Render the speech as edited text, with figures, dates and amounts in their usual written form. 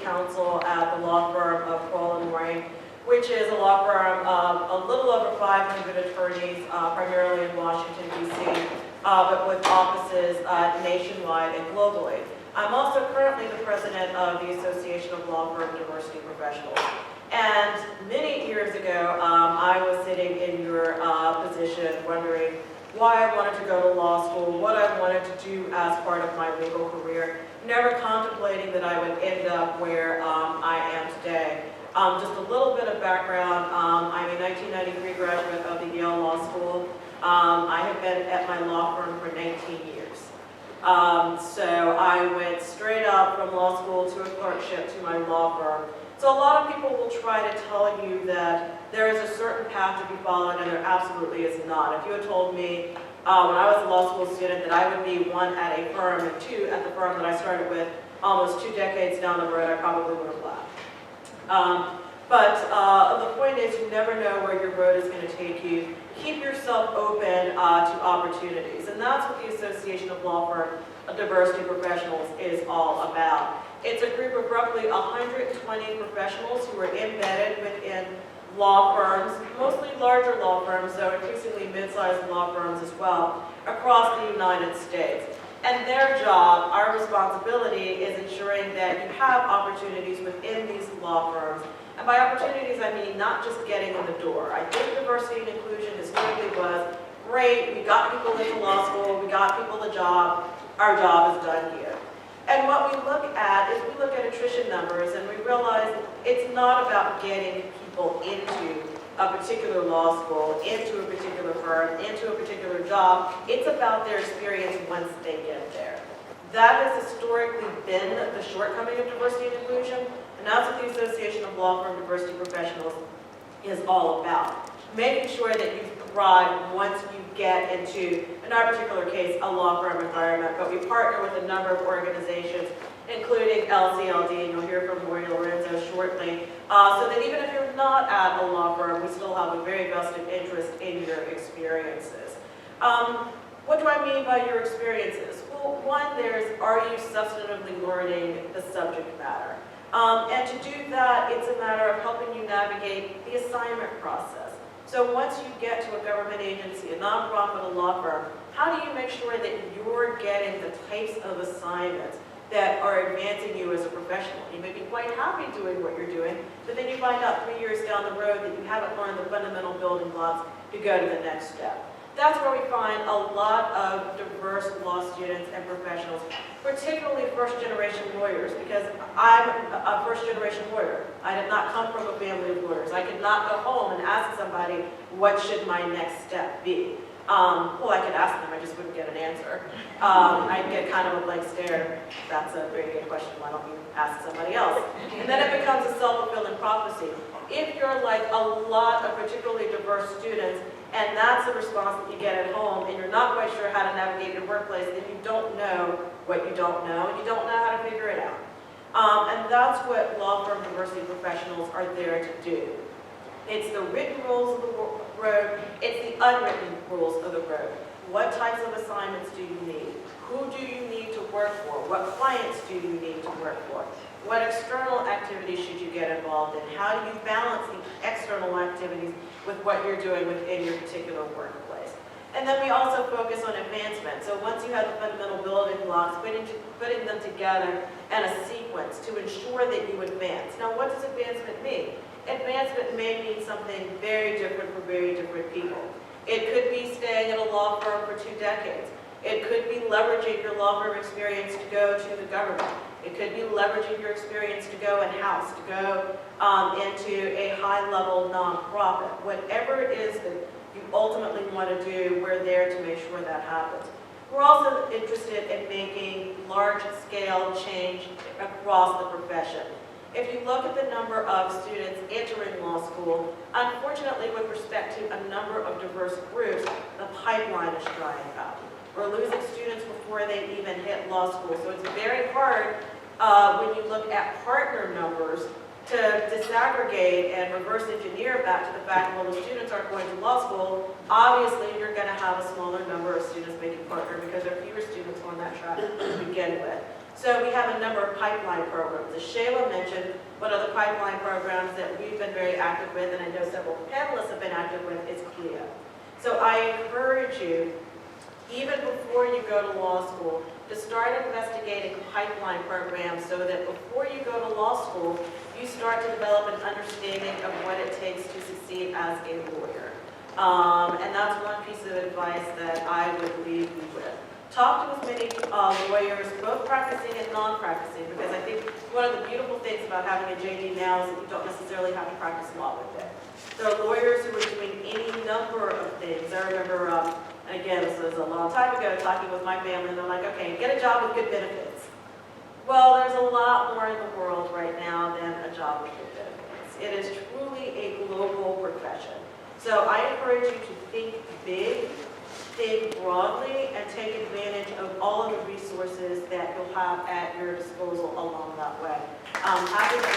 counsel at the law firm of Kroll & Moring, which is a law firm of a little over 500 attorneys, primarily in Washington, D.C., but with offices nationwide and globally. I'm also currently the president of the Association of Law Firm Diversity Professionals. And many years ago, I was sitting in your position wondering why I wanted to go to law school, what I wanted to do as part of my legal career, never contemplating that I would end up where I am today. Just a little bit of background, I'm a 1993 graduate of the Yale Law School. I have been at my law firm for 19 years. So I went straight up from law school to a clerkship to my law firm. So a lot of people will try to tell you that there is a certain path to be followed, and there absolutely is not. If you had told me when I was a law school student that I would be one at a firm and two at the firm that I started with almost 2 decades down the road, I probably would have laughed. But the point is, you never know where your road is going to take you. Keep yourself open to opportunities, and that's what the Association of Law Firm Diversity Professionals is all about. It's a group of roughly 120 professionals who are embedded within law firms, mostly larger law firms, though increasingly mid-sized law firms as well, across the United States. And their job, our responsibility, is ensuring that you have opportunities within these law firms. And by opportunities, I mean not just getting in the door. I think diversity and inclusion historically was great. We got people into law school. We got people a job. Our job is done here. And what we look at is we look at attrition numbers, and we realize it's not about getting people into a particular law school, into a particular firm, into a particular job. It's about their experience once they get there. That has historically been the shortcoming of diversity and inclusion, and that's what the Association of Law Firm Diversity Professionals is all about. Making sure that you thrive once you get into, in our particular case, a law firm environment, but we partner with a number of organizations, including LCLD, and you'll hear from Maureen Lorenzo shortly, so that even if you're not at a law firm, we still have a very vested interest in your experiences. What do I mean by your experiences? Well, one, are you substantively learning the subject matter? And to do that, it's a matter of helping you navigate the assignment process. So once you get to a government agency, a nonprofit, a law firm, how do you make sure that you're getting the types of assignments that are advancing you as a professional? You may be quite happy doing what you're doing, but then you find out 3 years down the road that you haven't learned the fundamental building blocks to go to the next step. That's where we find a lot of diverse law students and professionals, particularly first-generation lawyers, because I'm a first-generation lawyer. I did not come from a family of lawyers. I could not go home and ask somebody, what should my next step be? Well, I could ask them, I just wouldn't get an answer. I'd get kind of a blank stare. That's a very good question, why don't you ask somebody else? And then it becomes a self-fulfilling prophecy. If you're like a lot of particularly diverse students, and that's the response that you get at home, and you're not quite sure how to navigate your workplace, then you don't know what you don't know, and you don't know how to figure it out. And that's what law firm diversity professionals are there to do. It's the written rules of the road, it's the unwritten rules of the road. What types of assignments do you need? Who do you need to work for? What clients do you need to work for? What external activities should you get involved in? How do you balance the external activities with what you're doing within your particular workplace? And then we also focus on advancement. So once you have the fundamental building blocks, putting them together in a sequence to ensure that you advance. Now, what does advancement mean? Advancement may mean something very different for very different people. It could be staying at a law firm for 2 decades. It could be leveraging your law firm experience to go to the government. It could be leveraging your experience to go in-house, to go into a high-level nonprofit. Whatever it is that you ultimately want to do, we're there to make sure that happens. We're also interested in making large-scale change across the profession. If you look at the number of students entering law school, unfortunately, with respect to a number of diverse groups, the pipeline is drying up. We're losing students before they even hit law school. So it's very hard when you look at partner numbers to disaggregate and reverse engineer back to the fact, well, the students aren't going to law school. Obviously, you're going to have a smaller number of students making partner because there are fewer students on that track to begin with. So we have a number of pipeline programs. As Shayla mentioned, one of the pipeline programs that we've been very active with, and I know several panelists have been active with, is CLIA. So I encourage you, even before you go to law school, to start investigating pipeline programs so that before you go to law school, you start to develop an understanding of what it takes to succeed as a lawyer. And that's one piece of advice that I would leave you with. Talk to as many lawyers, both practicing and non-practicing, because I think one of the beautiful things about having a JD now is that you don't necessarily have to practice law with it. There are lawyers who are doing any number of things. I remember, and again, this was a long time ago, talking with my family, and they're like, okay, get a job with good benefits. Well, there's a lot more in the world right now than a job with good benefits. It is truly a global profession. So I encourage you to think big, think broadly, and take advantage of all of the resources that you'll have at your disposal along that way. Happy to